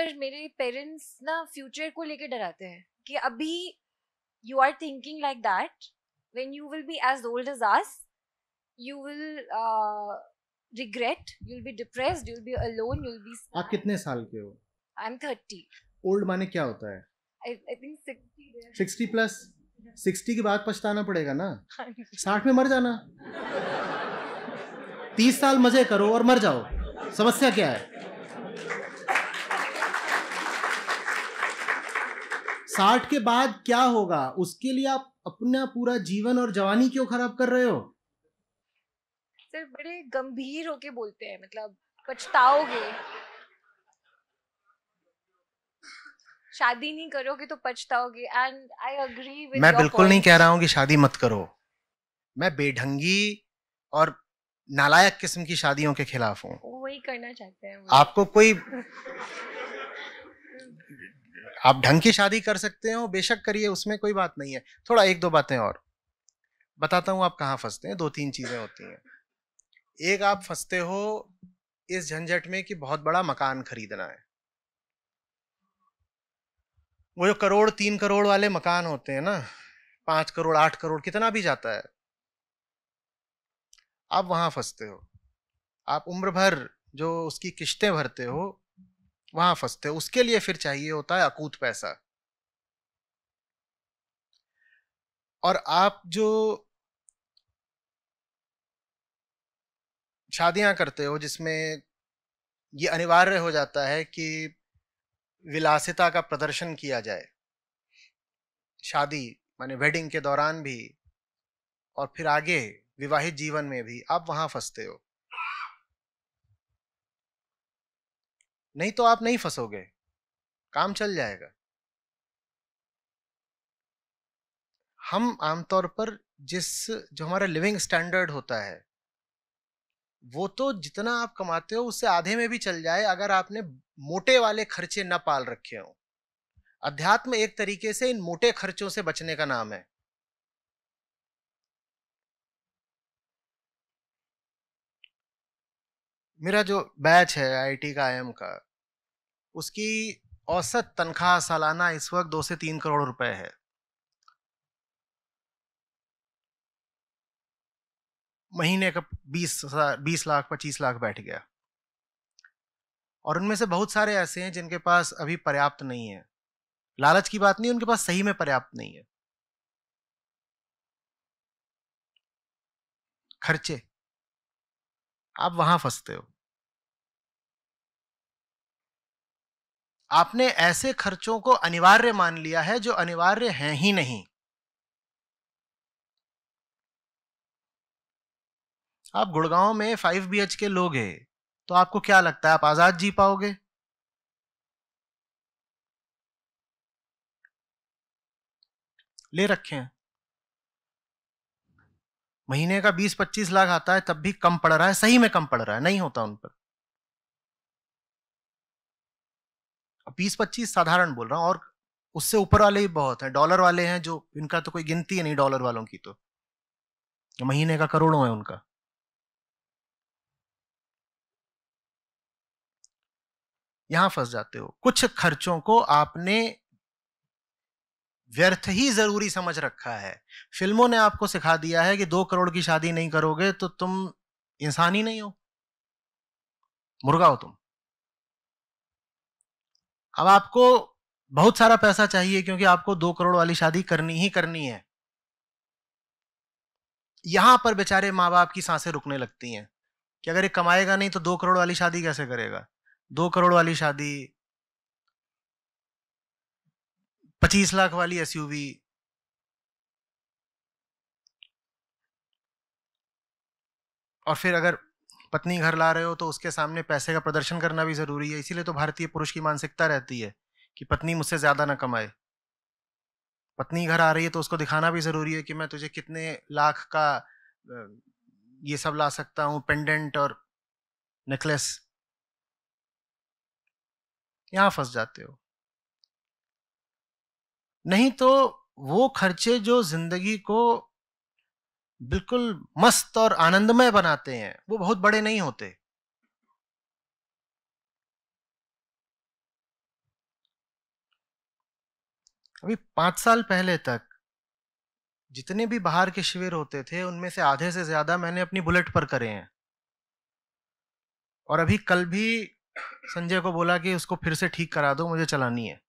Sir मेरे parents ना future को लेके डराते हैं कि अभी you are thinking like that, when you will be as old as us you will regret, you'll be depressed, you'll be alone, you'll be आप कितने साल के हो? I'm 30. ओल्ड माने क्या होता है? I think 60 there. 60 प्लस? 60 के बाद पछताना पड़ेगा ना, 60 में मर जाना। 30 साल मजे करो और मर जाओ, समस्या क्या है? 60 के बाद क्या होगा उसके लिए आप अपना पूरा जीवन और जवानी क्यों खराब कर रहे हो? सर बड़े गंभीर होके बोलते हैं, मतलब पछताओगे, शादी नहीं करोगे तो पछताओगे, एंड आई एग्री विद। मैं बिल्कुल नहीं कह रहा हूं कि शादी मत करो, मैं बेढंगी और नालायक किस्म की शादियों के खिलाफ हूं। वही करना चाहते हैं आपको कोई आप ढंग की शादी कर सकते हो, बेशक करिए, उसमें कोई बात नहीं है। थोड़ा एक दो बातें और बताता हूं आप कहां फंसते हैं। दो तीन चीजें होती हैं। एक, आप फंसते हो इस झंझट में कि बहुत बड़ा मकान खरीदना है। वो जो करोड़ 3 करोड़ वाले मकान होते हैं ना, 5 करोड़ 8 करोड़ कितना भी जाता है, आप वहां फंसते हो। आप उम्र भर जो उसकी किस्तें भरते हो वहां फंसते हो। उसके लिए फिर चाहिए होता है अकूत पैसा। और आप जो शादियां करते हो जिसमें ये अनिवार्य हो जाता है कि विलासिता का प्रदर्शन किया जाए, शादी माने वेडिंग के दौरान भी और फिर आगे विवाहित जीवन में भी, आप वहां फंसते हो। नहीं तो आप नहीं फंसोगे, काम चल जाएगा। हम आमतौर पर जो हमारा लिविंग स्टैंडर्ड होता है वो तो जितना आप कमाते हो उससे आधे में भी चल जाए अगर आपने मोटे वाले खर्चे न पाल रखे हो। अध्यात्म एक तरीके से इन मोटे खर्चों से बचने का नाम है। मेरा जो बैच है आईआईटी का, आईएम का, उसकी औसत तनख्वाह सालाना इस वक्त 2 से 3 करोड़ रुपए है। महीने का 20 लाख 25 लाख बैठ गया। और उनमें से बहुत सारे ऐसे हैं जिनके पास अभी पर्याप्त नहीं है। लालच की बात नहीं, उनके पास सही में पर्याप्त नहीं है। खर्चे, आप वहां फंसते हो। आपने ऐसे खर्चों को अनिवार्य मान लिया है जो अनिवार्य हैं ही नहीं। आप गुड़गांव में 5 BHK लोग हैं तो आपको क्या लगता है आप आजाद जी पाओगे? ले रखे हैं, महीने का 20-25 लाख आता है तब भी कम पड़ रहा है, सही में कम पड़ रहा है, नहीं होता उन पर। 20-25 साधारण बोल रहा हूं, और उससे ऊपर वाले ही बहुत हैं, डॉलर वाले हैं जो इनका तो कोई गिनती है नहीं, डॉलर वालों की तो महीने का करोड़ों है उनका। यहां फंस जाते हो। कुछ खर्चों को आपने व्यर्थ ही जरूरी समझ रखा है। फिल्मों ने आपको सिखा दिया है कि 2 करोड़ की शादी नहीं करोगे तो तुम इंसान ही नहीं हो, मुर्गा हो तुम। अब आपको बहुत सारा पैसा चाहिए क्योंकि आपको 2 करोड़ वाली शादी करनी ही करनी है। यहां पर बेचारे माँ बाप की सांसें रुकने लगती हैं कि अगर ये कमाएगा नहीं तो 2 करोड़ वाली शादी कैसे करेगा। 2 करोड़ वाली शादी, 25 लाख वाली एसयूवी, और फिर अगर पत्नी घर ला रहे हो तो उसके सामने पैसे का प्रदर्शन करना भी जरूरी है। इसीलिए तो भारतीय पुरुष की मानसिकता रहती है कि पत्नी मुझसे ज्यादा ना कमाए। पत्नी घर आ रही है तो उसको दिखाना भी जरूरी है कि मैं तुझे कितने लाख का ये सब ला सकता हूं, पेंडेंट और नेकलेस। यहां फंस जाते हो। नहीं तो वो खर्चे जो जिंदगी को बिल्कुल मस्त और आनंदमय बनाते हैं वो बहुत बड़े नहीं होते। अभी 5 साल पहले तक जितने भी बाहर के शिविर होते थे उनमें से आधे से ज्यादा मैंने अपनी बुलेट पर करे हैं। और अभी कल भी संजय को बोला कि उसको फिर से ठीक करा दो, मुझे चलानी है।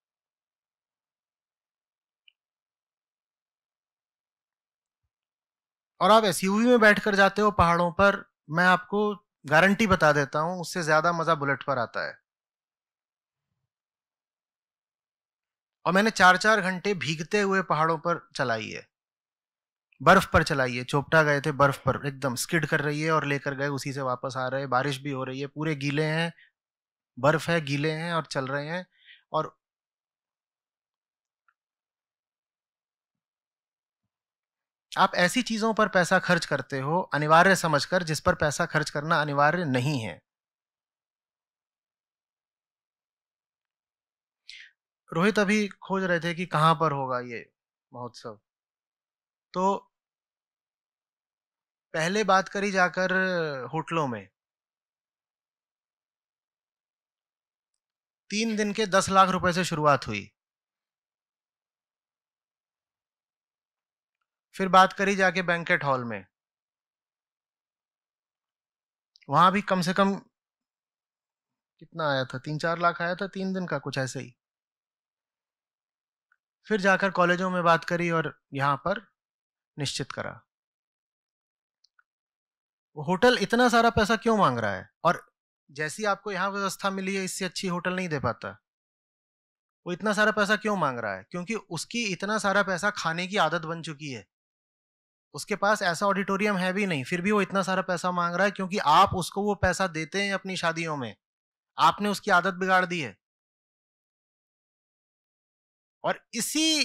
और आप एसयूवी में बैठकर जाते हो पहाड़ों पर, मैं आपको गारंटी बता देता हूं उससे ज्यादा मजा बुलेट पर आता है। और मैंने 4-4 घंटे भीगते हुए पहाड़ों पर चलाई है, बर्फ पर चलाई है। चोपटा गए थे, बर्फ पर एकदम स्किड कर रही है और लेकर गए, उसी से वापस आ रहे हैं। बारिश भी हो रही है, पूरे गीले हैं, बर्फ है, गीले हैं और चल रहे हैं। और आप ऐसी चीजों पर पैसा खर्च करते हो अनिवार्य समझकर, जिस पर पैसा खर्च करना अनिवार्य नहीं है। रोहित अभी खोज रहे थे कि कहां पर होगा ये महोत्सव, तो पहले बात करी जाकर होटलों में। 3 दिन के 10 लाख रुपए से शुरुआत हुई। फिर बात करी जाके बैंकेट हॉल में, वहां भी कम से कम कितना आया था, 3-4 लाख आया था 3 दिन का, कुछ ऐसे ही। फिर जाकर कॉलेजों में बात करी और यहां पर निश्चित करा। वो होटल इतना सारा पैसा क्यों मांग रहा है? और जैसी आपको यहाँ व्यवस्था मिली है, इससे अच्छी होटल नहीं दे पाता। वो इतना सारा पैसा क्यों मांग रहा है? क्योंकि उसकी इतना सारा पैसा खाने की आदत बन चुकी है। उसके पास ऐसा ऑडिटोरियम है भी नहीं, फिर भी वो इतना सारा पैसा मांग रहा है, क्योंकि आप उसको वो पैसा देते हैं अपनी शादियों में। आपने उसकी आदत बिगाड़ दी है। और इसी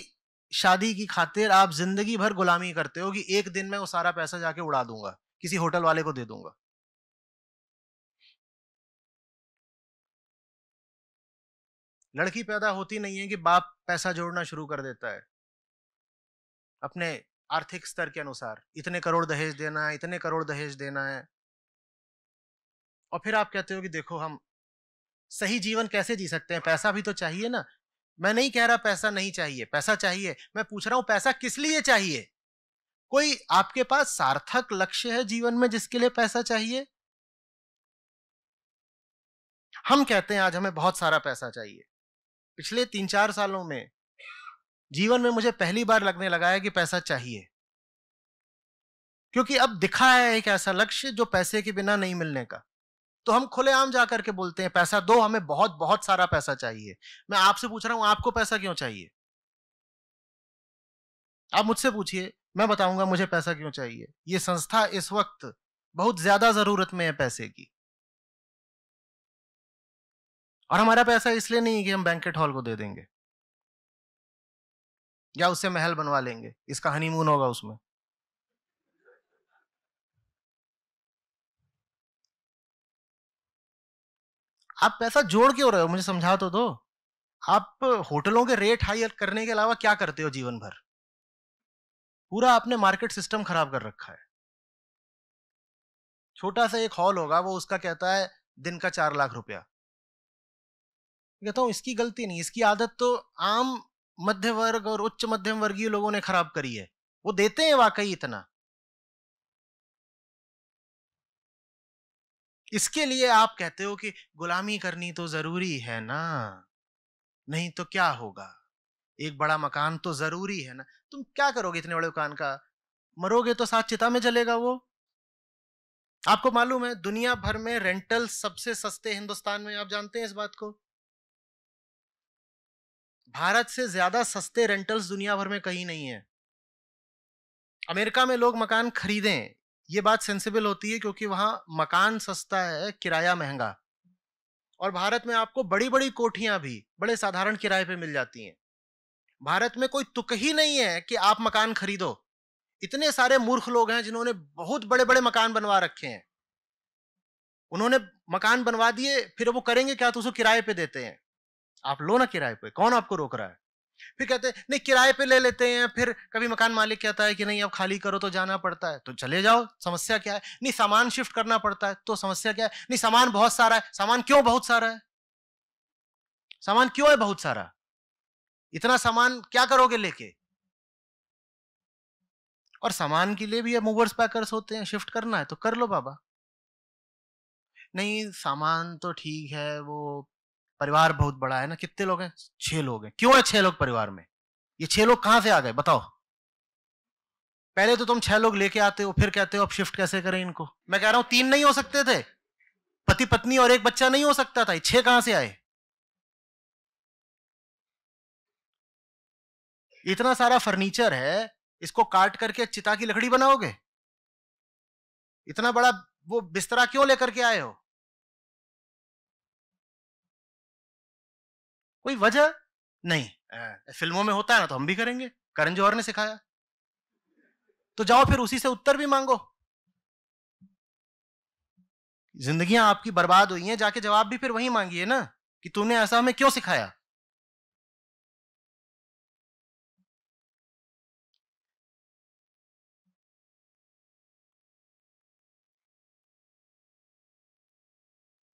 शादी की खातिर आप जिंदगी भर गुलामी करते हो कि एक दिन में वो सारा पैसा जाके उड़ा दूंगा, किसी होटल वाले को दे दूंगा। लड़की पैदा होती नहीं है कि बाप पैसा जोड़ना शुरू कर देता है अपने आर्थिक स्तर के अनुसार, इतने करोड़ दहेज देना है, इतने करोड़ दहेज देना है। और फिर आप कहते हो कि देखो हम सही जीवन कैसे जी सकते हैं, पैसा भी तो चाहिए ना। मैं नहीं कह रहा पैसा नहीं चाहिए, पैसा चाहिए। मैं पूछ रहा हूं पैसा किस लिए चाहिए? कोई आपके पास सार्थक लक्ष्य है जीवन में जिसके लिए पैसा चाहिए? हम कहते हैं आज हमें बहुत सारा पैसा चाहिए। पिछले 3-4 सालों में जीवन में मुझे पहली बार लगने लगा है कि पैसा चाहिए, क्योंकि अब दिखा है एक ऐसा लक्ष्य जो पैसे के बिना नहीं मिलने का। तो हम खुलेआम जाकर के बोलते हैं पैसा दो, हमें बहुत बहुत सारा पैसा चाहिए। मैं आपसे पूछ रहा हूं आपको पैसा क्यों चाहिए? आप मुझसे पूछिए, मैं बताऊंगा मुझे पैसा क्यों चाहिए। ये संस्था इस वक्त बहुत ज्यादा जरूरत में है पैसे की। और हमारा पैसा इसलिए नहीं कि हम बैंकेट हॉल को दे देंगे या उससे महल बनवा लेंगे, इसका हनीमून होगा उसमें। आप पैसा जोड़ क्यों रहे हो, मुझे समझा तो दो। आप होटलों के रेट हाई करने के अलावा क्या करते हो जीवन भर? पूरा आपने मार्केट सिस्टम खराब कर रखा है। छोटा सा एक हॉल होगा, वो उसका कहता है दिन का 4 लाख रुपया। कहता हूं इसकी गलती नहीं, इसकी आदत तो आम मध्य वर्ग और उच्च मध्यम वर्गीय लोगों ने खराब करी है। वो देते हैं वाकई इतना, इसके लिए आप कहते हो कि गुलामी करनी तो जरूरी है ना, नहीं तो क्या होगा, एक बड़ा मकान तो जरूरी है ना। तुम क्या करोगे इतने बड़े मकान का? मरोगे तो साथ चिता में जलेगा वो। आपको मालूम है दुनिया भर में रेंटल सबसे सस्ते हिंदुस्तान में, आप जानते हैं इस बात को? भारत से ज्यादा सस्ते रेंटल्स दुनिया भर में कहीं नहीं है। अमेरिका में लोग मकान खरीदें, ये बात सेंसिबल होती है क्योंकि वहां मकान सस्ता है, किराया महंगा। और भारत में आपको बड़ी बड़ी कोठियां भी बड़े साधारण किराए पे मिल जाती हैं। भारत में कोई तुक ही नहीं है कि आप मकान खरीदो। इतने सारे मूर्ख लोग हैं जिन्होंने बहुत बड़े बड़े मकान बनवा रखे हैं। उन्होंने मकान बनवा दिए, फिर वो करेंगे क्या? तो उसको किराए पे देते हैं। आप लो ना किराए पे, कौन आपको रोक रहा है? फिर कहते हैं नहीं किराए पे ले लेते हैं, फिर कभी मकान मालिक कहता है कि नहीं अब खाली करो, तो जाना पड़ता है, तो चले जाओ, समस्या क्या है? नहीं सामान शिफ्ट करना पड़ता है, तो समस्या क्या है? नहीं सामान बहुत सारा है। सामान क्यों बहुत सारा है? सामान क्यों है बहुत सारा? इतना सामान क्या करोगे लेके? और सामान के लिए भी अब मूवर्स पैकर्स होते हैं, शिफ्ट करना है तो कर लो बाबा। नहीं सामान तो ठीक है, वो परिवार बहुत बड़ा है ना, कितने लोग हैं? 6 लोग हैं। क्यों है 6 लोग परिवार में? ये 6 लोग कहां से आ गए बताओ? पहले तो तुम 6 लोग लेके आते हो, फिर कहते हो अब शिफ्ट कैसे करें इनको। मैं कह रहा हूं 3 नहीं हो सकते थे? पति पत्नी और एक बच्चा नहीं हो सकता था? 6 कहां से आए? इतना सारा फर्नीचर है, इसको काट करके चिता की लकड़ी बनाओगे? इतना बड़ा वो बिस्तरा क्यों लेकर के आए हो? कोई वजह नहीं। फिल्मों में होता है ना तो हम भी करेंगे, करण जौहर ने सिखाया। तो जाओ फिर उसी से उत्तर भी मांगो। जिंदगियां आपकी बर्बाद हुई हैं, जाके जवाब भी फिर वही मांगिए ना कि तूने ऐसा हमें क्यों सिखाया।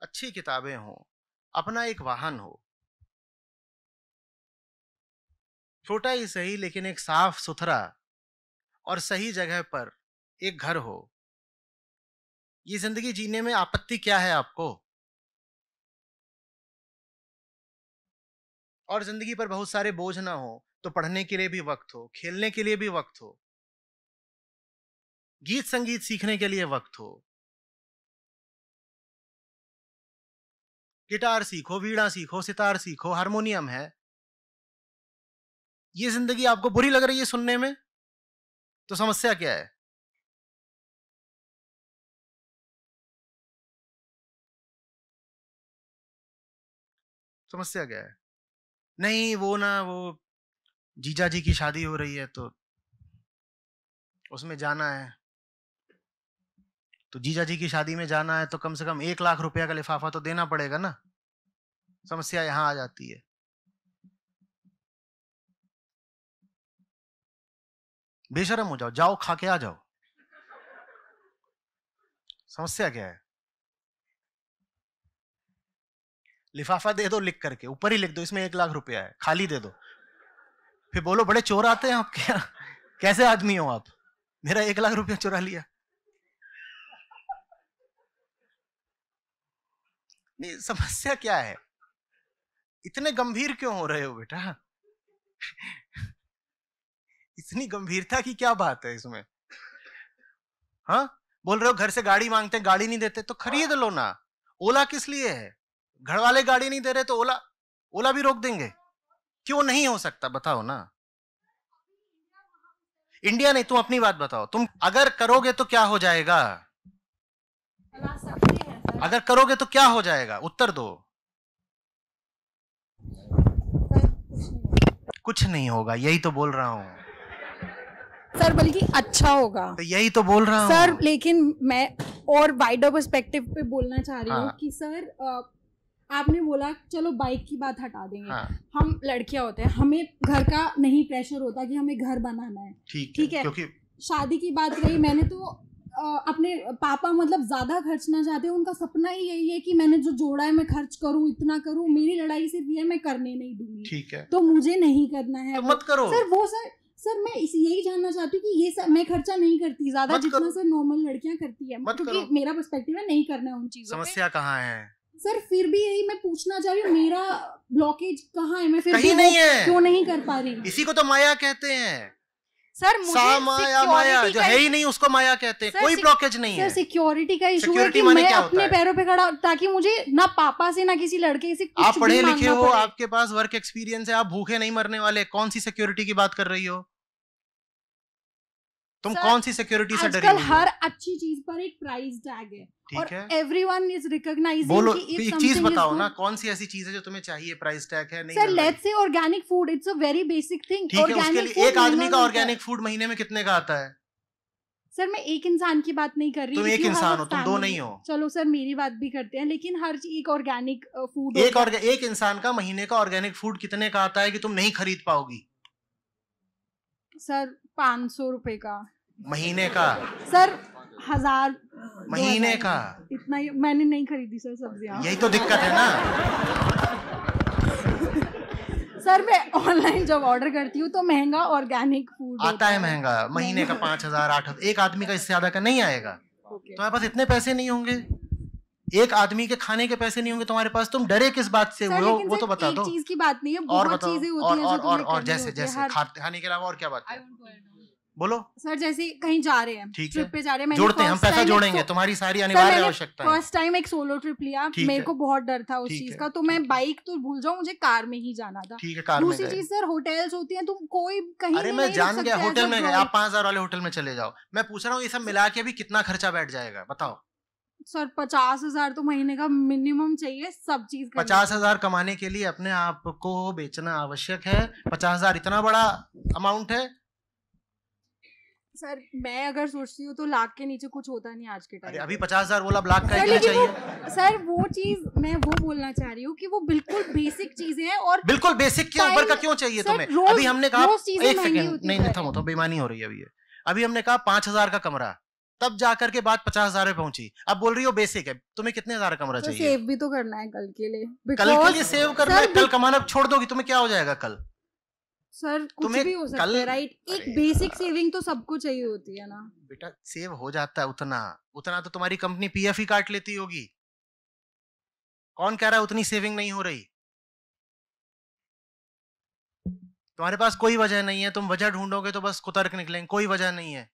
अच्छी किताबें हो, अपना एक वाहन हो, छोटा ही सही लेकिन एक साफ सुथरा और सही जगह पर एक घर हो। ये जिंदगी जीने में आपत्ति क्या है आपको? और जिंदगी पर बहुत सारे बोझ ना हो तो पढ़ने के लिए भी वक्त हो, खेलने के लिए भी वक्त हो, गीत संगीत सीखने के लिए वक्त हो, गिटार सीखो, वीणा सीखो, सितार सीखो, हारमोनियम है। ये जिंदगी आपको बुरी लग रही है सुनने में? तो समस्या क्या है? समस्या क्या है? नहीं वो ना, वो जीजा जी की शादी हो रही है तो उसमें जाना है, तो जीजा जी की शादी में जाना है तो कम से कम 1 लाख रुपया का लिफाफा तो देना पड़ेगा ना। समस्या यहां आ जाती है। बेशरम हो जाओ, जाओ खा के आ जाओ। समस्या क्या है? लिफाफा दे दो लिख करके, ऊपर ही लिख दो इसमें 1 लाख रुपया है, खाली दे दो। फिर बोलो बड़े चोर आते हैं आपके यहाँ, कैसे आदमी हो आप, मेरा 1 लाख रुपया चुरा लिया। नहीं समस्या क्या है? इतने गंभीर क्यों हो रहे हो बेटा? इतनी गंभीरता की क्या बात है इसमें? हाँ बोल रहे हो घर से गाड़ी मांगते हैं, गाड़ी नहीं देते तो खरीद लो ना। ओला किस लिए है? घर वाले गाड़ी नहीं दे रहे तो ओला, ओला भी रोक देंगे? क्यों नहीं हो सकता बताओ ना। इंडिया नहीं, तुम अपनी बात बताओ, तुम अगर करोगे तो क्या हो जाएगा? अगर करोगे तो क्या हो जाएगा? उत्तर दो। कुछ नहीं होगा, यही तो बोल रहा हूं सर, बल्कि अच्छा होगा। तो यही तो बोल रहा हूं सर लेकिन मैं और वाइडर पर्सपेक्टिव पे बोलना चाह रही हूँ कि सर आपने बोला चलो बाइक की बात हटा देंगे। हम लड़कियां होते हैं, हमें घर का नहीं प्रेशर होता कि हमें घर बनाना है, ठीक है। क्योंकि शादी की बात रही, मैंने तो अपने पापा मतलब ज्यादा खर्च ना चाहते, उनका सपना ही यही है कि मैंने जो जोड़ा है मैं खर्च करूं, इतना करूं। मेरी लड़ाई सिर्फ ये है मैं करने नहीं दूंगी, ठीक है, तो मुझे नहीं करना है तो मत करो सर। वो सर मैं यही जानना चाहती हूँ कि ये सब मैं खर्चा नहीं करती ज्यादा जितना सर नॉर्मल लड़कियां करती है, क्योंकि मेरा पर्सपेक्टिव है नहीं करना है उन चीजों। समस्या कहाँ है सर? फिर भी यही मैं पूछना चाह रही हूँ, मेरा ब्लॉकेज कहाँ है? मैं फिर कहीं नहीं है, क्यों नहीं कर पा रही? इसी को तो माया कहते हैं सर। मुझे माया जो है ही नहीं उसको माया कहते हैं। कोई ब्लॉकेज नहीं है सर। सिक्योरिटी का इशू है कि मैं अपने पैरों पे खड़ा, ताकि मुझे ना पापा से ना किसी लड़के से कुछ। आप पढ़े लिखे हो, आपके पास वर्क एक्सपीरियंस है, आप भूखे नहीं मरने वाले, कौन सी सिक्योरिटी की बात कर रही हो तुम? कौन सी सिक्योरिटी से डरी? आजकल हर अच्छी चीज पर एक प्राइस टैग है, ठीक है, एवरीवन इज रिकॉग्नाइजिंग। बोलो एक चीज बताओ ना, कौन सी ऐसी चीज है जो तुम्हें चाहिए, प्राइस टैग है? नहीं sir, let's say organic food, it's a very basic thing. ठीक है, उसके लिए एक आदमी का ऑर्गेनिक फूड महीने में कितने का आता है? सर मैं एक इंसान की बात नहीं कर रही, तुम एक इंसान हो, तुम दो नहीं हो। चलो सर मेरी बात भी करते हैं, लेकिन हर चीज एक ऑर्गेनिक फूड, एक इंसान का महीने का ऑर्गेनिक फूड कितने का आता है कि तुम नहीं खरीद पाओगी? सर 500 रुपए का महीने का। सर 1000 महीने का, इतना ही मैंने नहीं खरीदी सर सब्जियां। यही तो दिक्कत है ना। सर मैं ऑनलाइन जब ऑर्डर करती हूँ तो महंगा ऑर्गेनिक फूड आता है, महंगा, महीने का 5,000 8,000, एक आदमी का इससे ज्यादा का नहीं आएगा। तुम्हारे पास इतने पैसे नहीं होंगे, एक आदमी के खाने के पैसे नहीं होंगे तुम्हारे पास, तुम डरे किस बात से हुए हो वो तो बता दो। चीज की बात नहीं है, और बहुत चीजें होती हैं और जैसे खाने के अलावा और क्या बात है, बोलो। सर जैसे कहीं जा रहे हैं, ट्रिप पे जा रहे हैं, जोड़ते हैं हम, पैसा जोड़ेंगे, तुम्हारी सारी अनिवार्य आवश्यकता है। फर्स्ट टाइम एक सोलो ट्रिप लिया, मेरे को बहुत डर था उस चीज का, तो मैं बाइक तो भूल जाऊं, मुझे कार में ही जाना था। ठीक है, कार में गए। दूसरी चीज सर होटल्स होती हैं, तुम कोई कहीं अरे मैं जान गया, होटल में गए आप 5,000 वाले होटल में चले जाओ। मैं पूछ रहा हूँ ये सब मिला के अभी कितना खर्चा बैठ जाएगा बताओ। सर 50,000 तो महीने का मिनिमम चाहिए सब चीज। 50,000 कमाने के लिए अपने आप को बेचना आवश्यक है। 50,000 इतना बड़ा अमाउंट है सर। मैं अगर सोचती हूँ तो लाख के नीचे कुछ होता नहीं आज के टाइम। अभी 50,000 बोला, लाख का क्या चाहिए? सर वो चीज मैं वो बोलना चाह रही हूँ कि वो बिल्कुल बेसिक चीजें हैं, और बिल्कुल बेसिक के ऊपर का क्यों चाहिए तुम्हें? अभी हमने कहा एक सेकंड, नहीं थमो, तो बेईमानी हो रही है अभी। अभी हमने कहा 5,000 का कमरा, तब जाकर के बात 50,000 पे पहुंची। अब बोल रही हो बेसिक है, तुम्हें कितने हजार कमरा चाहिए? सेव भी तो करना है कल के लिए। कल के लिए सेव करना है, कल कमाना छोड़ दोगी तुम्हें क्या हो जाएगा कल? सर कुछ भी हो सकता है, राइट? एक बेसिक सेविंग तो सबको चाहिए होती है ना बेटा। सेव हो जाता है उतना तो तुम्हारी कंपनी पीएफ ही काट लेती होगी। कौन कह रहा है उतनी सेविंग नहीं हो रही? तुम्हारे पास कोई वजह नहीं है, तुम वजह ढूंढोगे तो बस कुतर्क निकलेंगे, कोई वजह नहीं है।